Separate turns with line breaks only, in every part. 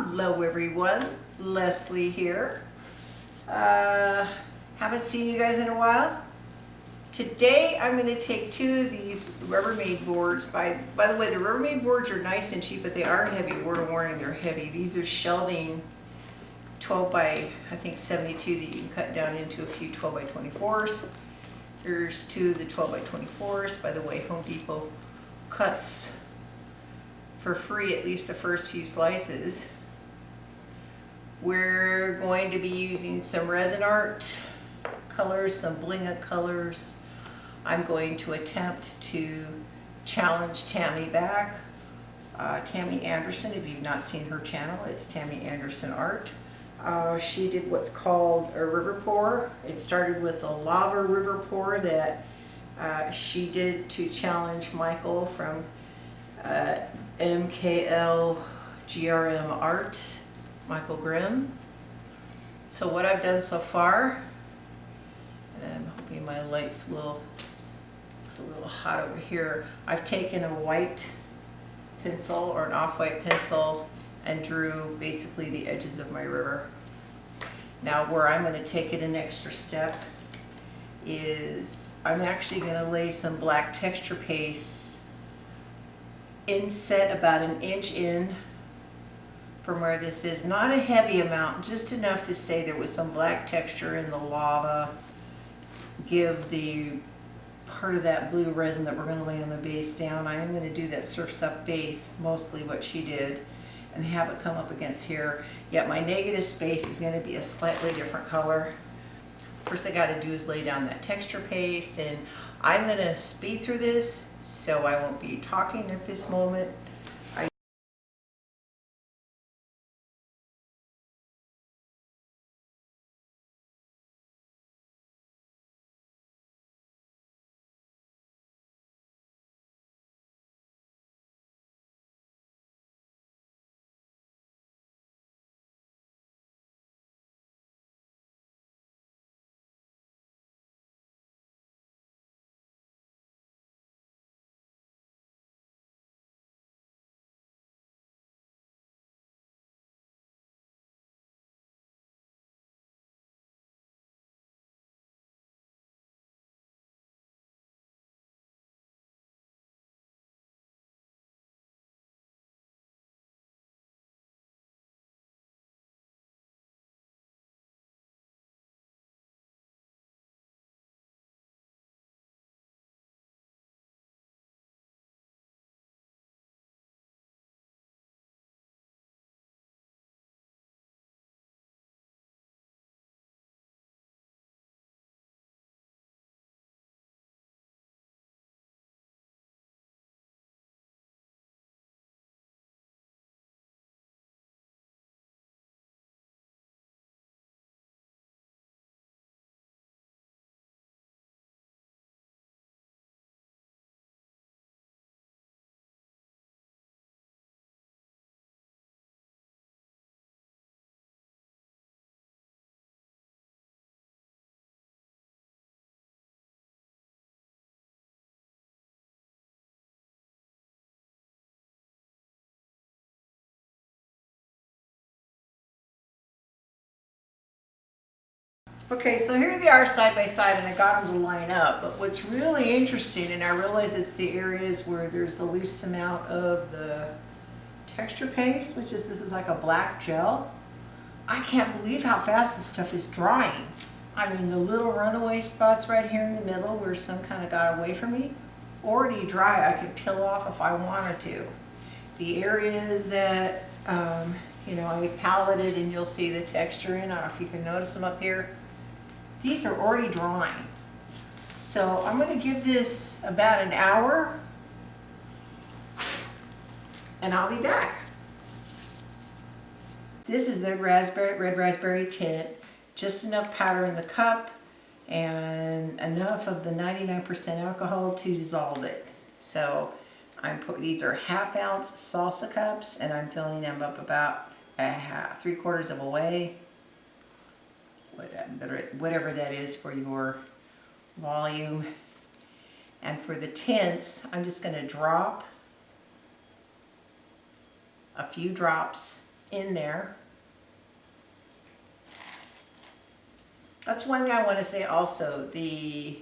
Hello everyone, Leslie here. Haven't seen you guys in a while. Today I'm going to take two of these Rubbermaid boards. By the way, the Rubbermaid boards are nice and cheap, but they are heavy. Word of warning, they're heavy. These are shelving 12 by I think 72 that you can cut down into a few 12 by 24s. Here's two of the 12 by 24s. By the way, Home Depot cuts for free at least the first few slices. We're going to be using some resin art colors, some bling colors. I'm going to attempt to challenge Tammy back. Tammy Anderson, if you've not seen her channel, it's Tammy Anderson Art. She did what's called a river pour. It started with a lava river pour that she did to challenge Michael from MKL GRM Art, Michael Grimm. So what I've done so far, and I'm hoping my lights will, it's a little hot over here. I've taken a white pencil or an off-white pencil and drew basically the edges of my river. Now where I'm going to take it an extra step is I'm actually going to lay some black texture paste inset about an inch in from where this is. Not a heavy amount, just enough to say there was some black texture in the lava. Give the part of that blue resin that we're going to lay on the base down. I am going to do that Surf's Up base, mostly what she did, and have it come up against here. Yet my negative space is going to be a slightly different color. First I got to do is lay down that texture paste, and I'm going to speed through this so I won't be talking at this moment. Okay, so here they are side by side, and I got them to line up. But what's really interesting, and I realize it's the areas where there's the least amount of the texture paste, which is, this is like a black gel. I can't believe how fast this stuff is drying. I mean, the little runaway spots right here in the middle where some kind of got away from me, already dry. I could peel off if I wanted to. The areas that, you know, I paletted, and you'll see the texture in, I don't know if you can notice them up here. These are already drying. So I'm going to give this about an hour, and I'll be back. This is the red raspberry tint, just enough powder in the cup and enough of the 99% alcohol to dissolve it. So these are 1/2 ounce salsa cups, and I'm filling them up about 3/4 of a way. Whatever that is for your volume. And for the tints, I'm just going to drop a few drops in there. That's one thing I want to say also. The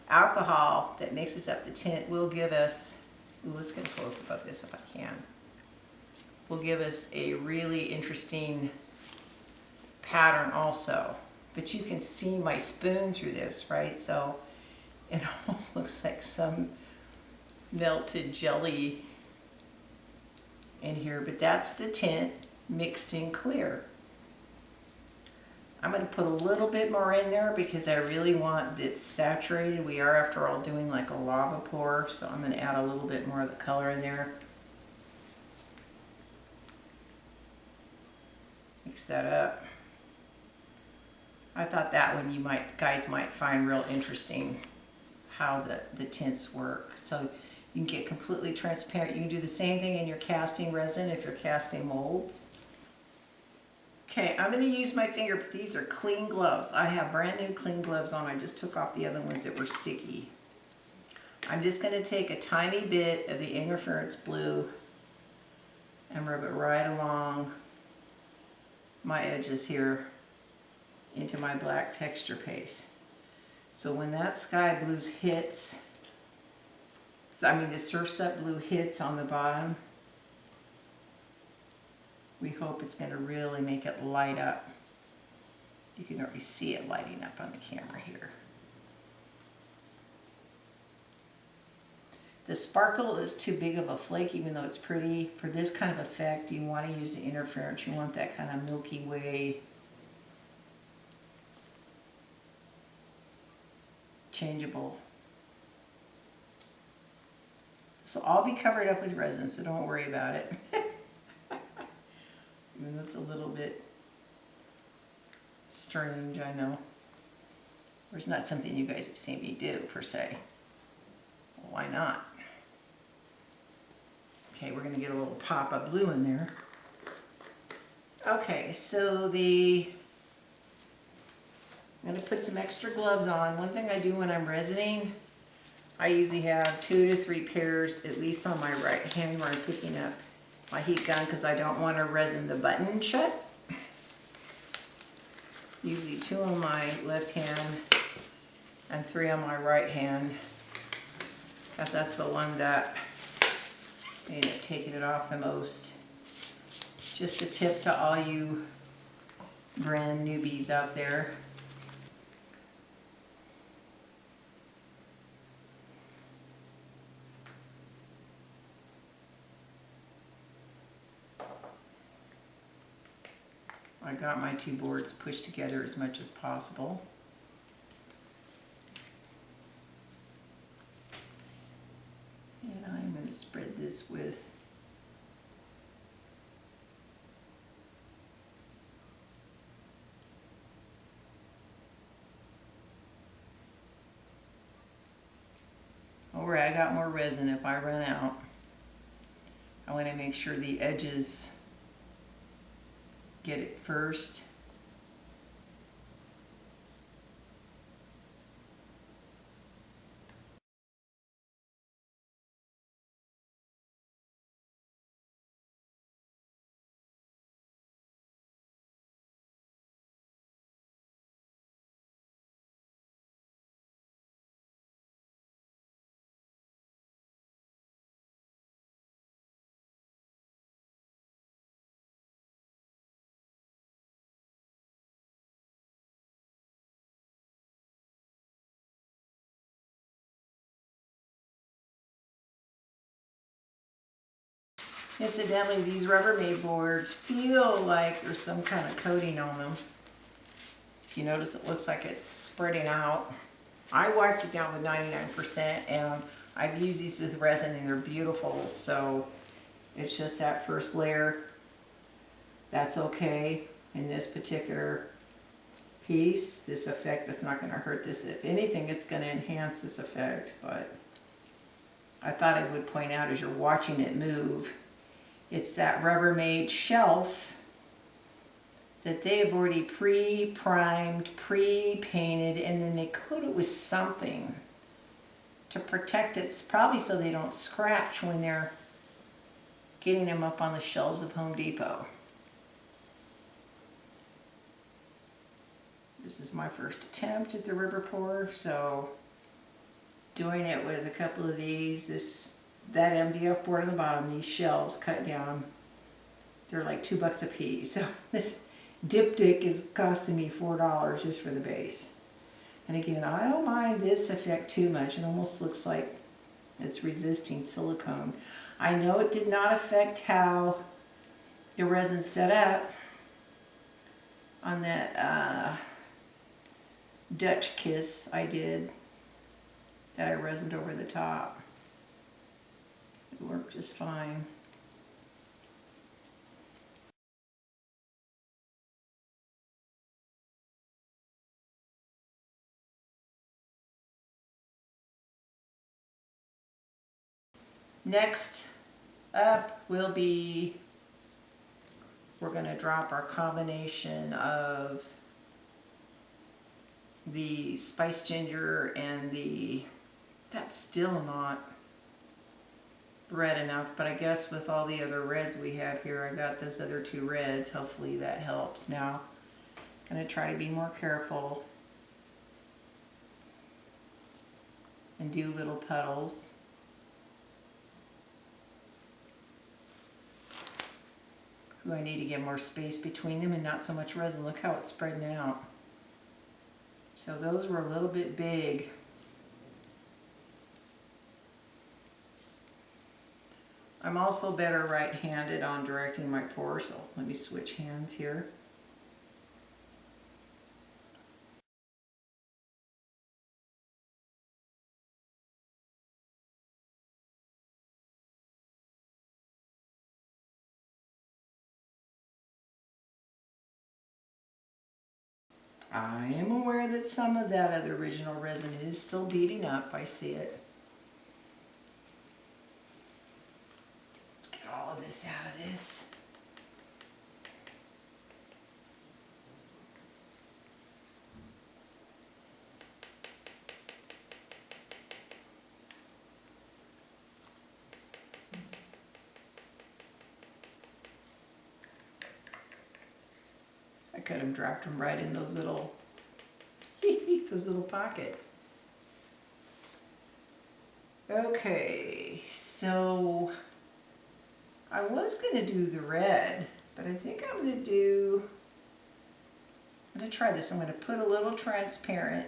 alcohol that mixes up the tint will give us, ooh, let's get close about this if I can, will give us a really interesting pattern also. But you can see my spoon through this, right? So it almost looks like some melted jelly in here, but that's the tint mixed in clear. I'm going to put a little bit more in there because I really want it saturated. We are, after all, doing like a lava pour, so I'm going to add a little bit more of the color in there. Mix that up. I thought that one you guys might find real interesting, how the tints work. So you can get completely transparent. You can do the same thing in your casting resin if you're casting molds. Okay, I'm going to use my finger, but these are clean gloves. I have brand new clean gloves on. I just took off the other ones that were sticky. I'm just going to take a tiny bit of the interference blue and rub it right along my edges here into my black texture paste. So when that sky blue hits, the Surf's Up blue hits on the bottom, we hope it's going to really make it light up. You can already see it lighting up on the camera here. The sparkle is too big of a flake, even though it's pretty. For this kind of effect, you want to use the interference. You want that kind of Milky Way changeable. So I'll be covered up with resin, so don't worry about it. I mean, that's a little bit strange, I know. It's not something you guys have seen me do, per se. Well, why not? Okay, we're going to get a little pop of blue in there. Okay, so I'm going to put some extra gloves on. One thing I do when I'm resining, I usually have 2 to 3 pairs, at least on my right hand where I'm picking up my heat gun, because I don't want to resin the button shut. Usually 2 on my left hand and 3 on my right hand, because that's the one that I end up taking it off the most. Just a tip to all you brand newbies out there. I got my 2 boards pushed together as much as possible. And I'm going to spread this with I got more resin if I run out. I want to make sure the edges get it first. Incidentally, these Rubbermaid boards feel like there's some kind of coating on them. If you notice, it looks like it's spreading out. I wiped it down with 99%, and I've used these with resin and they're beautiful. So it's just that first layer. That's okay in this particular piece. This effect, that's not going to hurt this. If anything, it's going to enhance this effect. But I thought I would point out, as you're watching it move, it's that Rubbermaid shelf that they have already pre-primed, pre-painted, and then they coat it with something to protect it, probably so they don't scratch when they're getting them up on the shelves of Home Depot. This is my first attempt at the river pour, so doing it with a couple of these, that MDF board on the bottom, these shelves cut down, they're like $2 a piece. So this diptych is costing me $4 just for the base. And again, I don't mind this effect too much. It almost looks like it's resisting silicone. I know it did not affect how the resin set up on that Dutch kiss I did that I resined over the top. It worked just fine. Next up will be, we're going to drop our combination of the spiced ginger and that's still not red enough, but I guess with all the other reds we have here, I got those other 2 reds. Hopefully that helps. Now, I'm going to try to be more careful and do little puddles. Ooh, I need to get more space between them and not so much resin. Look how it's spreading out. So those were a little bit big. I'm also better right-handed on directing my pour, so let me switch hands here. I am aware that some of that other original resin is still beating up. I see it. Let's get all of this out of this. I could have dropped them right in those little those little pockets. Okay, so I was going to do the red, but I think I'm going to try this. I'm going to put a little transparent,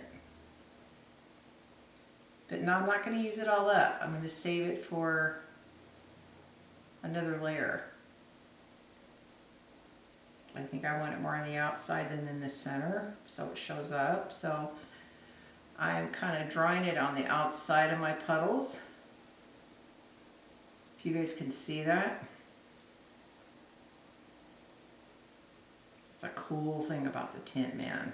but no, I'm not going to use it all up. I'm going to save it for another layer. I think I want it more on the outside than in the center, so it shows up. So I'm kind of drawing it on the outside of my puddles. If you guys can see that. It's a cool thing about the tint, man.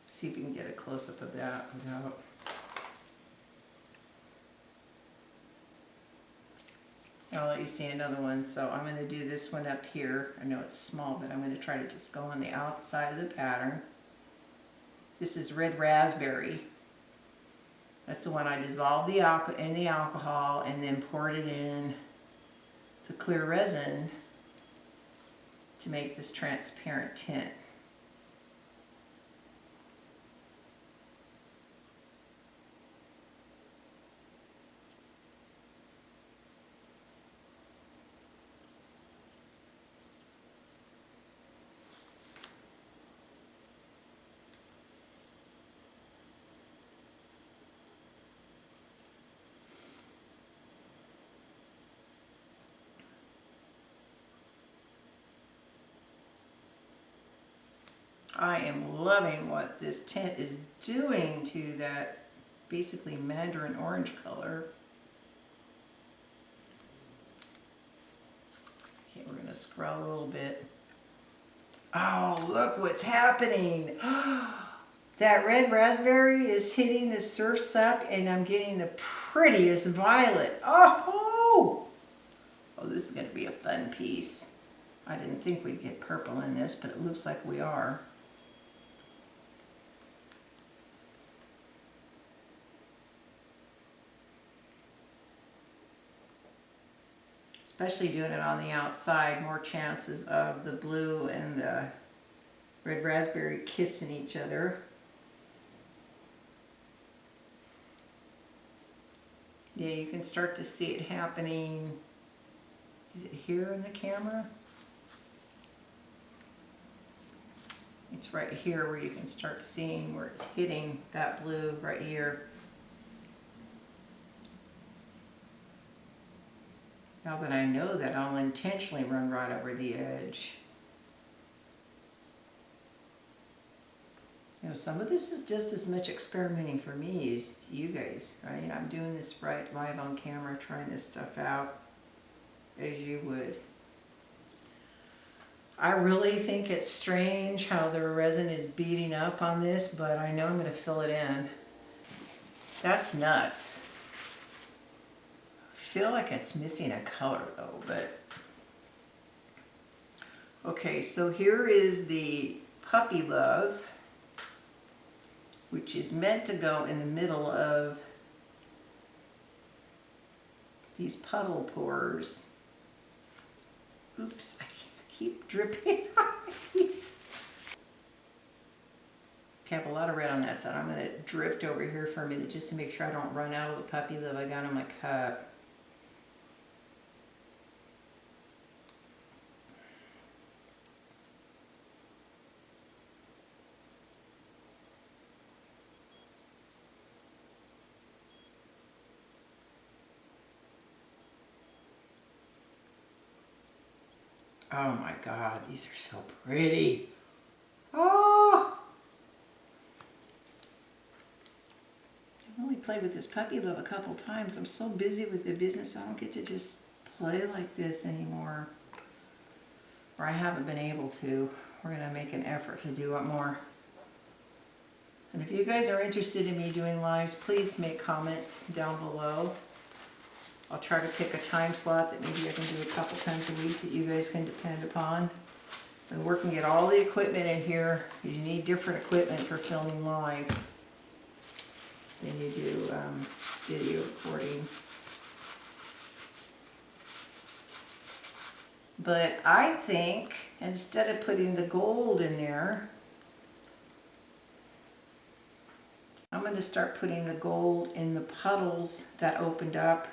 See if you can get a close-up of that without... I'll let you see another one. So I'm going to do this one up here. I know it's small, but I'm going to try to just go on the outside of the pattern. This is red raspberry. That's the one I dissolved in the alcohol and then poured it in the clear resin to make this transparent tint. I am loving what this tint is doing to that basically mandarin orange color. Okay, we're going to scrub a little bit. Oh, look what's happening. That red raspberry is hitting the surf suck and I'm getting the prettiest violet. Oh, this is going to be a fun piece. I didn't think we'd get purple in this, but it looks like we are. Especially doing it on the outside, more chances of the blue and the red raspberry kissing each other. Yeah, you can start to see it happening. Is it here in the camera? It's right here where you can start seeing where it's hitting that blue right here. Now that I know that, I'll intentionally run right over the edge. You know, some of this is just as much experimenting for me as you guys, right? I'm doing this right live on camera, trying this stuff out as you would. I really think it's strange how the resin is beating up on this, but I know I'm going to fill it in. That's nuts. I feel like it's missing a color though, but... Okay, so here is the Puppy Love, which is meant to go in the middle of these puddle pores. Oops, I keep dripping on my piece. Okay, I have a lot of red on that side. I'm going to drift over here for a minute just to make sure I don't run out of the Puppy Love I got on my cup. Oh my God, these are so pretty. Oh! I've only played with this Puppy Love a couple times. I'm so busy with the business, I don't get to just play like this anymore. Or I haven't been able to. We're going to make an effort to do it more. And if you guys are interested in me doing lives, please make comments down below. I'll try to pick a time slot that maybe I can do a couple times a week that you guys can depend upon. And working to get all the equipment in here, because you need different equipment for filming live than you do video recording. But I think instead of putting the gold in there, I'm going to start putting the gold in the puddles that opened up.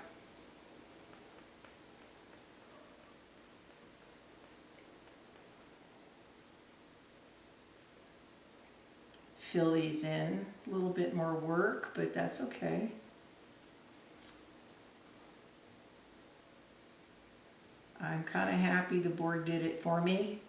Fill these in. A little bit more work, but that's okay. I'm kind of happy the board did it for me.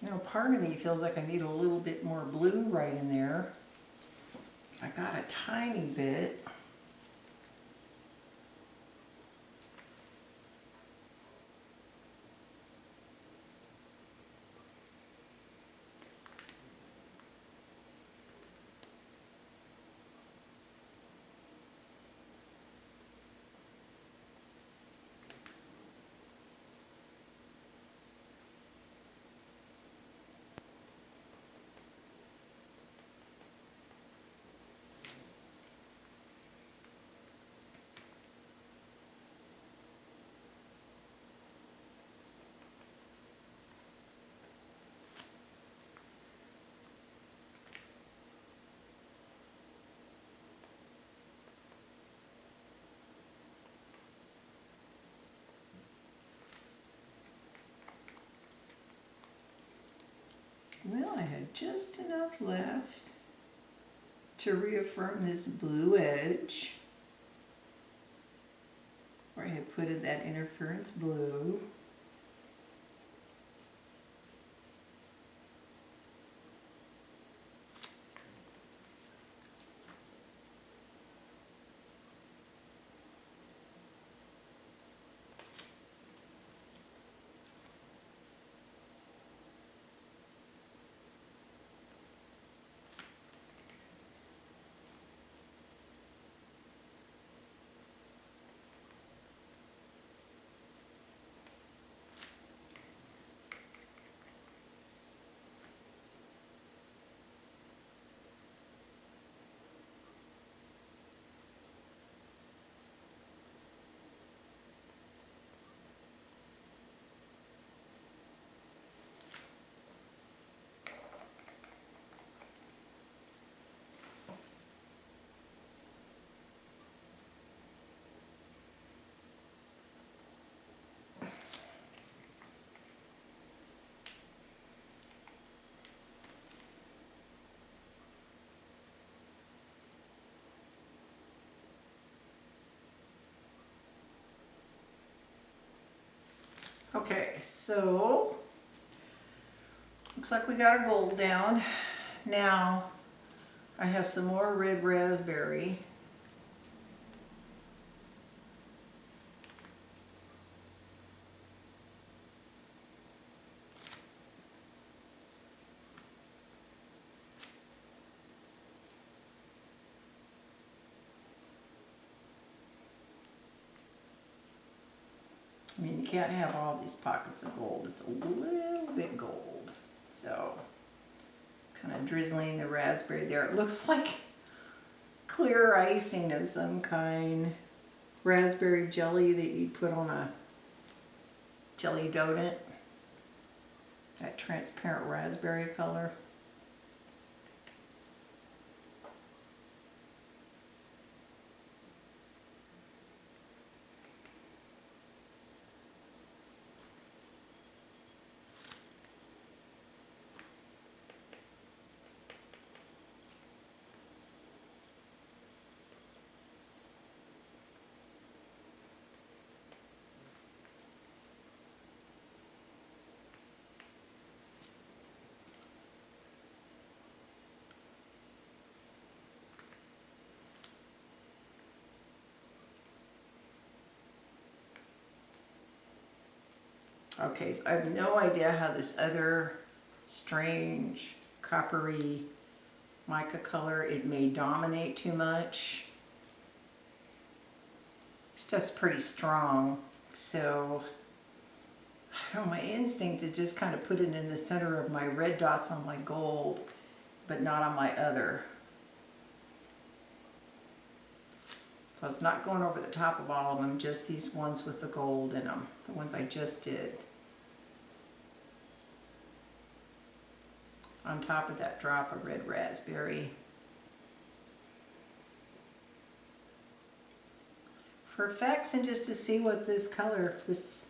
You know, part of me feels like I need a little bit more blue right in there. I got a tiny bit. Well, I had just enough left to reaffirm this blue edge where I had put in that interference blue. Okay, so looks like we got our gold down. Now I have some more red raspberry. I mean, you can't have all these pockets of gold. It's a little bit gold. So, kind of drizzling the raspberry there. It looks like clear icing of some kind. Raspberry jelly that you put on a jelly donut. That transparent raspberry color. Okay, so I have no idea how this other strange coppery mica color, it may dominate too much. Stuff's pretty strong, so I don't know, my instinct is just kind of put it in the center of my red dots on my gold, but not on my other. So it's not going over the top of all of them, just these ones with the gold in them, the ones I just did. On top of that drop of red raspberry. For effects and just to see what this color, this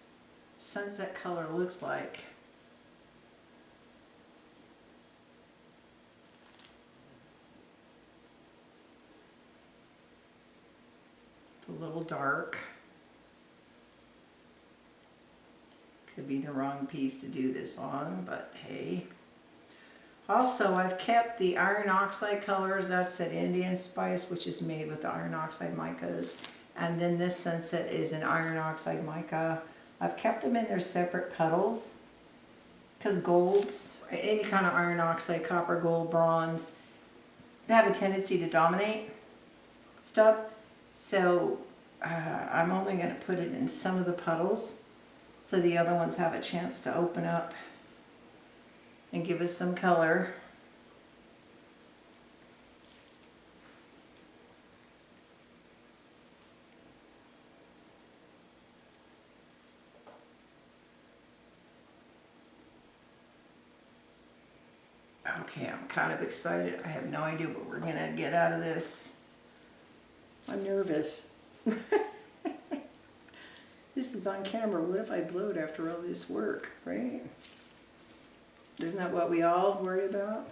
sunset color looks like. It's a little dark. Could be the wrong piece to do this on, but hey. Also, I've kept the iron oxide colors. That's that Indian spice, which is made with the iron oxide micas. And then this sunset is an iron oxide mica. I've kept them in their separate petals because golds, any kind of iron oxide, copper, gold, bronze, they have a tendency to dominate stuff. So I'm only going to put it in some of the petals so the other ones have a chance to open up and give us some color. Okay, I'm kind of excited. I have no idea what we're gonna get out of this. I'm nervous. This is on camera. What if I blow it after all this work, right? Isn't that what we all worry about?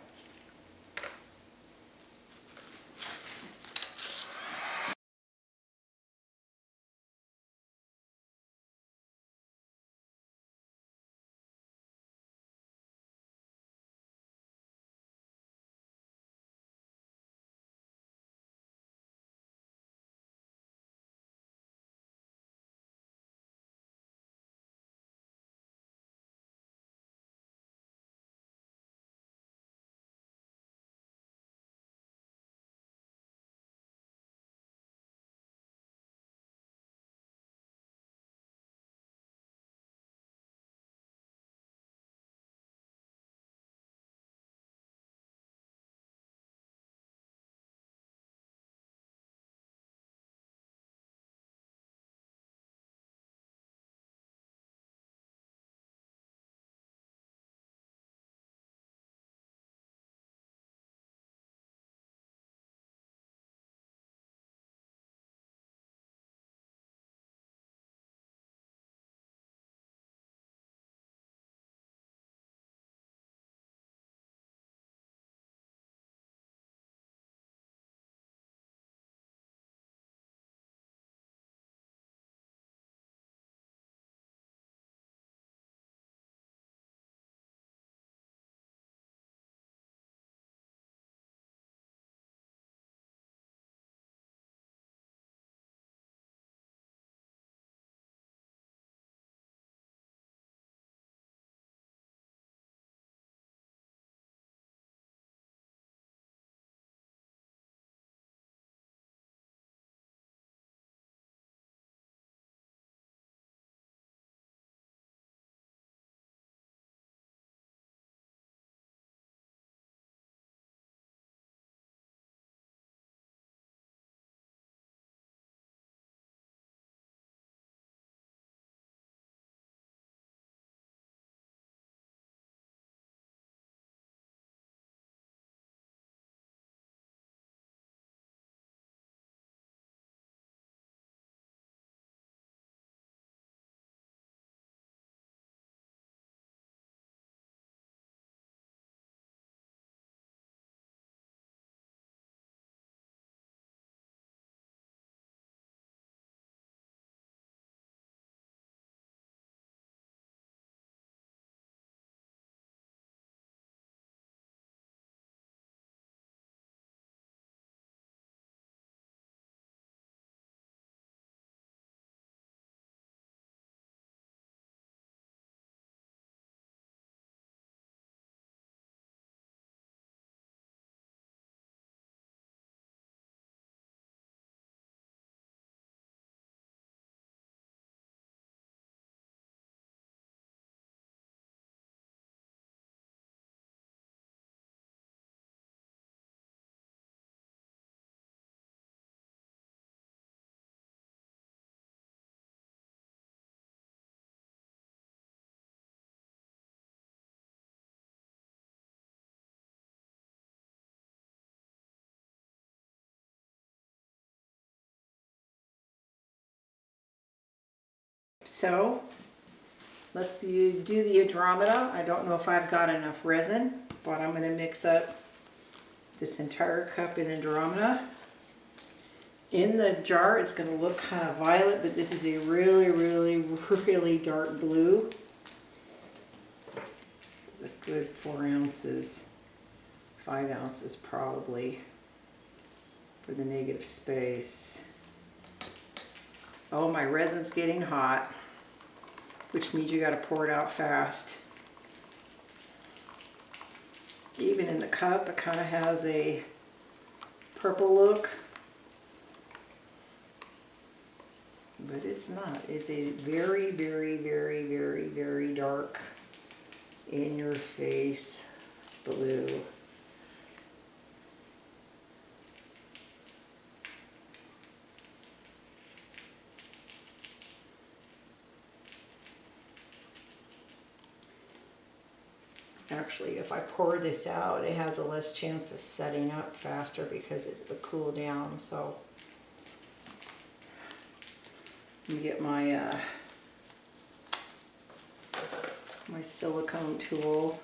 So let's do the Andromeda. I don't know if I've got enough resin, but I'm going to mix up this entire cup in Andromeda. In the jar, it's going to look kind of violet, but this is a really, really, really dark blue. It's a good 4 ounces, 5 ounces probably for the negative space. Oh, my resin's getting hot, which means you got to pour it out fast. Even in the cup, it kind of has a purple look, but it's not. It's a very, very, very, very, very dark, in your face blue. Actually, if I pour this out, it has a less chance of setting up faster because it will cool down. So let me get my my silicone tool.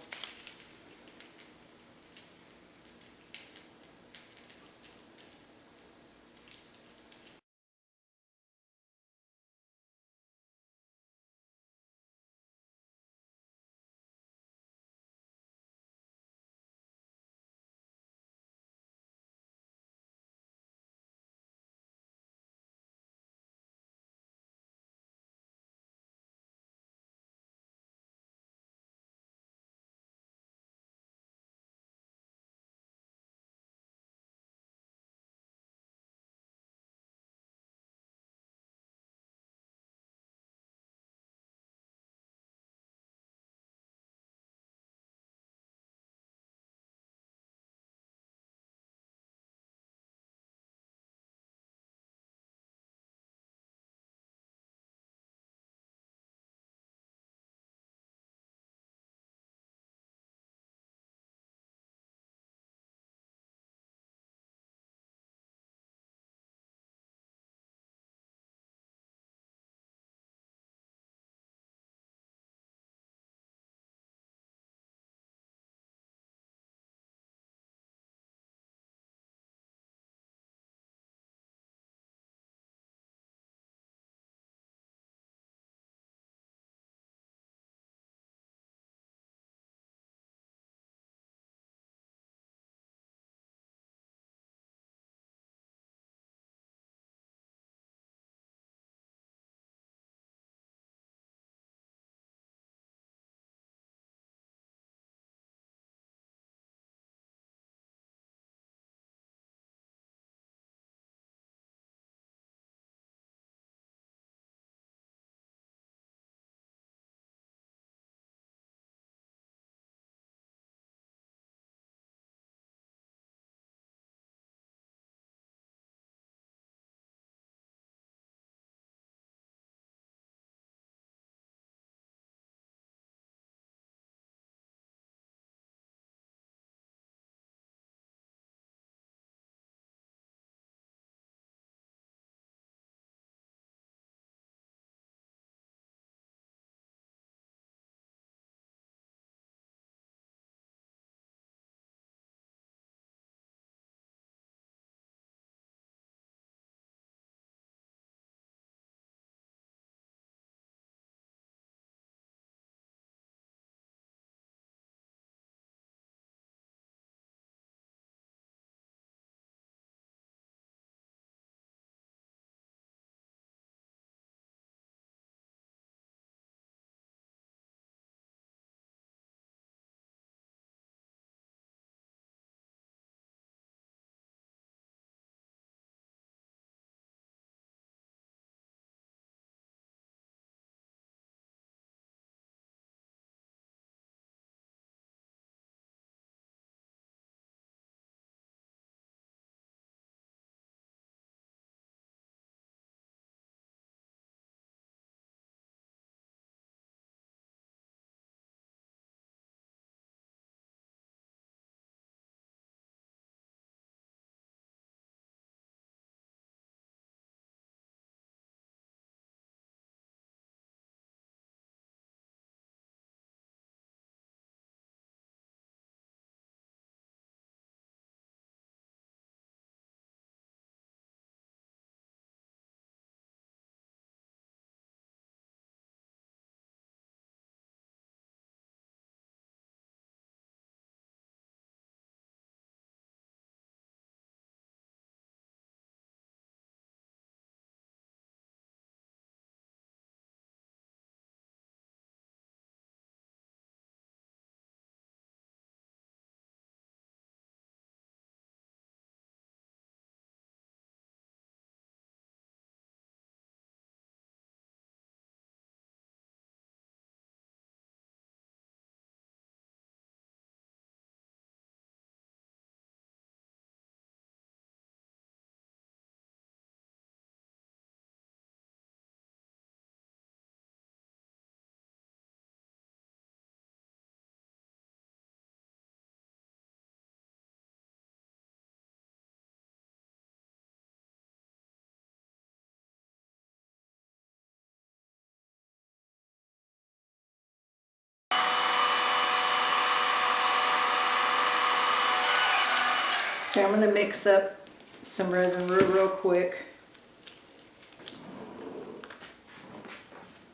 Okay, I'm going to mix up some resin real quick.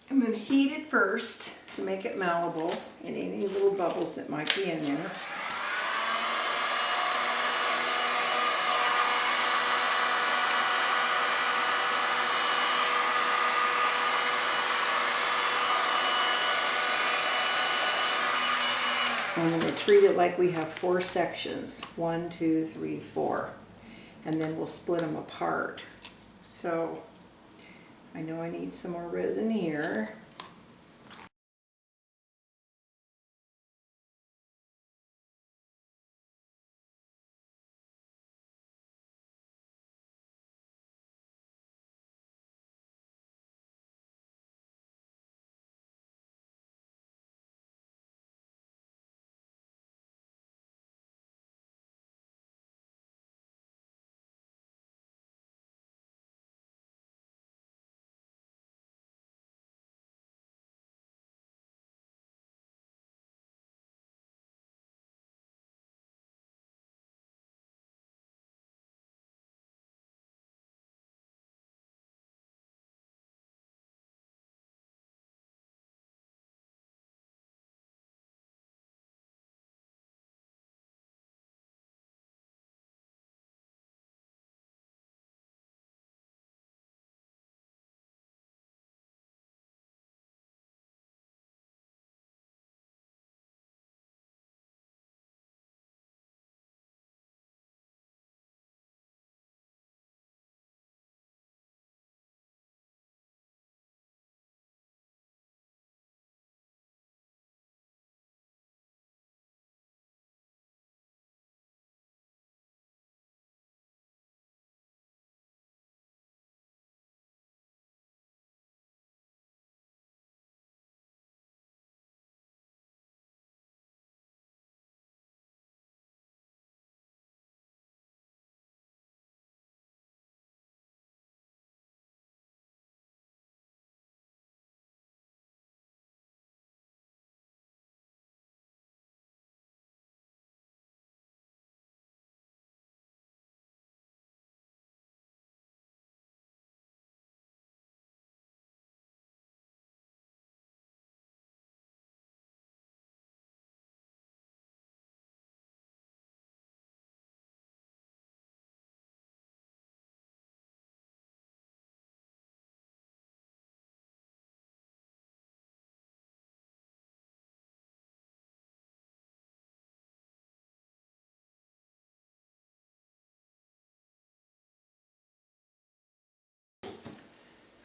I'm going to heat it first to make it malleable and any little bubbles that might be in there. I'm going to treat it like we have 4 sections, 1, 2, 3, 4, and then we'll split them apart. So I know I need some more resin here.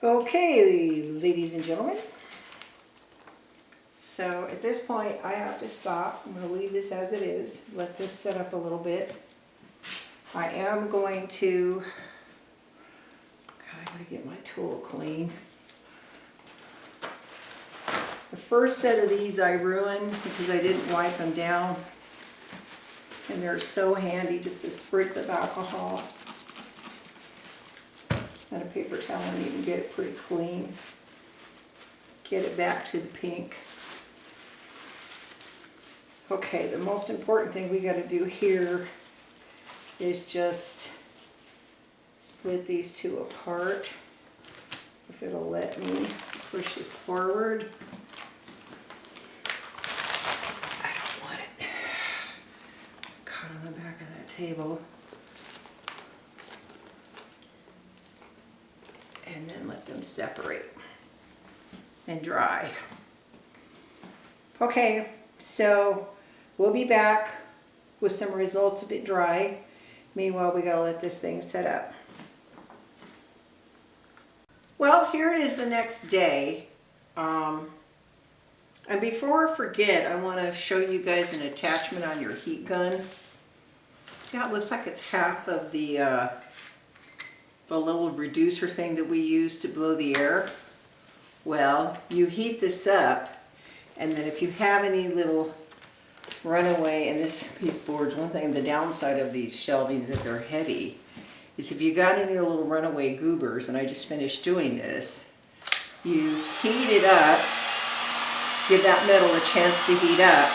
Okay, ladies and gentlemen. So at this point I have to stop. I'm going to leave this as it is, let this set up a little bit. I am going to, God, I gotta get my tool clean. The first set of these I ruined because I didn't wipe them down. And they're so handy, just a spritz of alcohol and a paper towel, and you can get it pretty clean. Get it back to the pink. Okay, the most important thing we got to do here is just split these two apart. If it'll let me push this forward. I don't want it caught on the back of that table. And then let them separate and dry. Okay, so we'll be back with some results of it dry. Meanwhile, we gotta let this thing set up. Well, here it is the next day. And before I forget, I wanna show you guys an attachment on your heat gun. See how it looks like it's half of the little reducer thing that we use to blow the air? Well, you heat this up, and then if you have any little runaway, and these boards, one thing, the downside of these shelvings that they're heavy, is if you got any little runaway goobers, and I just finished doing this, you heat it up, give that metal a chance to heat up,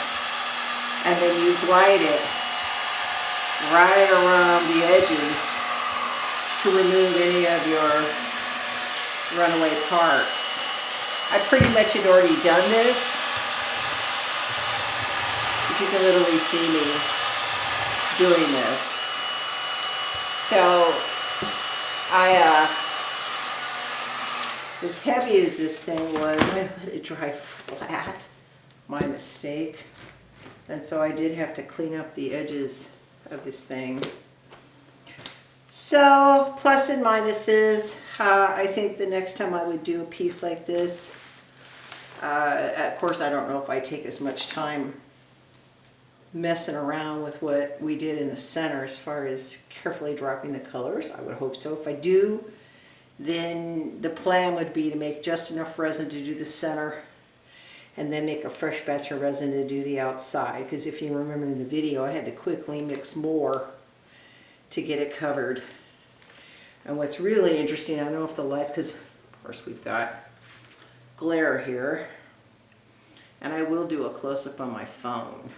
and then you glide it right around the edges to remove any of your runaway parts. I pretty much had already done this, but you can literally see me doing this. So as heavy as this thing was, I let it dry flat. My mistake. And so I did have to clean up the edges of this thing. So, plus and minuses. I think the next time I would do a piece like this, of course I don't know if I take as much time messing around with what we did in the center as far as carefully dropping the colors. I would hope so. If I do, then the plan would be to make just enough resin to do the center and then make a fresh batch of resin to do the outside. Because if you remember in the video, I had to quickly mix more to get it covered. And what's really interesting, I don't know if the lights, because of course we've got glare here, and I will do a close-up on my phone.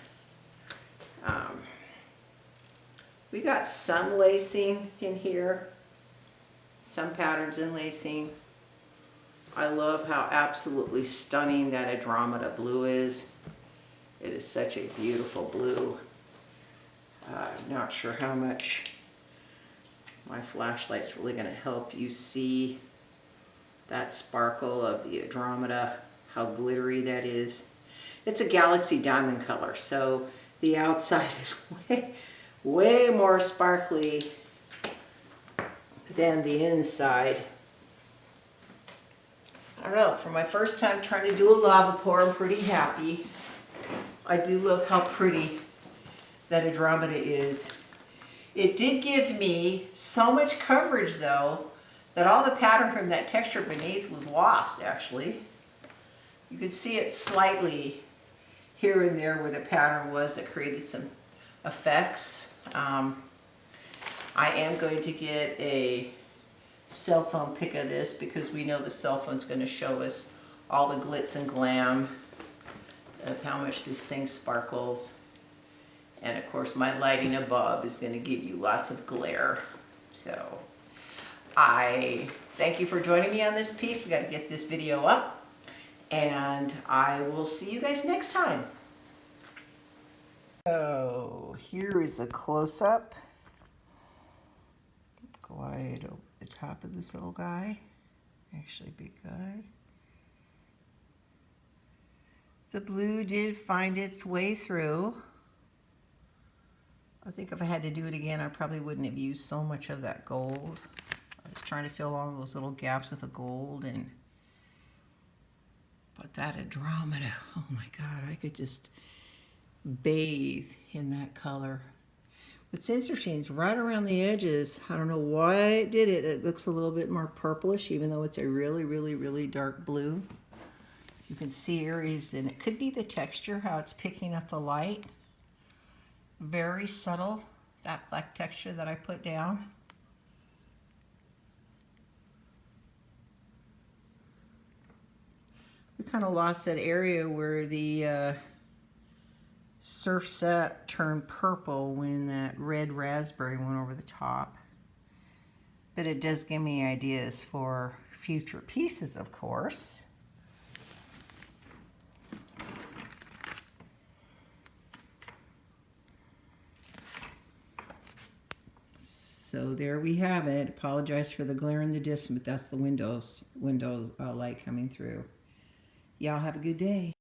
We got some lacing in here, some patterns in lacing. I love how absolutely stunning that Andromeda blue is. It is such a beautiful blue. I'm not sure how much my flashlight's really going to help you see that sparkle of the Andromeda, how glittery that is. It's a Galaxy diamond color, so the outside is way more sparkly than the inside. I don't know, for my first time trying to do a lava pour, I'm pretty happy. I do love how pretty that Andromeda is. It did give me so much coverage though, that all the pattern from that texture beneath was lost actually. You could see it slightly here and there where the pattern was that created some effects. I am going to get a cell phone pic of this because we know the cell phone's going to show us all the glitz and glam of how much this thing sparkles. And of course my lighting above is going to give you lots of glare. So I thank you for joining me on this piece. We got to get this video up, and I will see you guys next time. So here is a close-up. Glide over the top of this little guy. Actually big guy. The blue did find its way through. I think if I had to do it again, I probably wouldn't have used so much of that gold. I was trying to fill all those little gaps with the gold, but that Andromeda, oh my God, I could just bathe in that color. What's interesting is right around the edges, I don't know why it did it, it looks a little bit more purplish, even though it's a really, really, really dark blue. You can see areas, and it could be the texture, how it's picking up the light. Very subtle, that black texture that I put down. We kind of lost that area where the surfset turned purple when that red raspberry went over the top. But it does give me ideas for future pieces, of course. So there we have it. Apologize for the glare in the distance, but that's the windows light coming through. Y'all have a good day.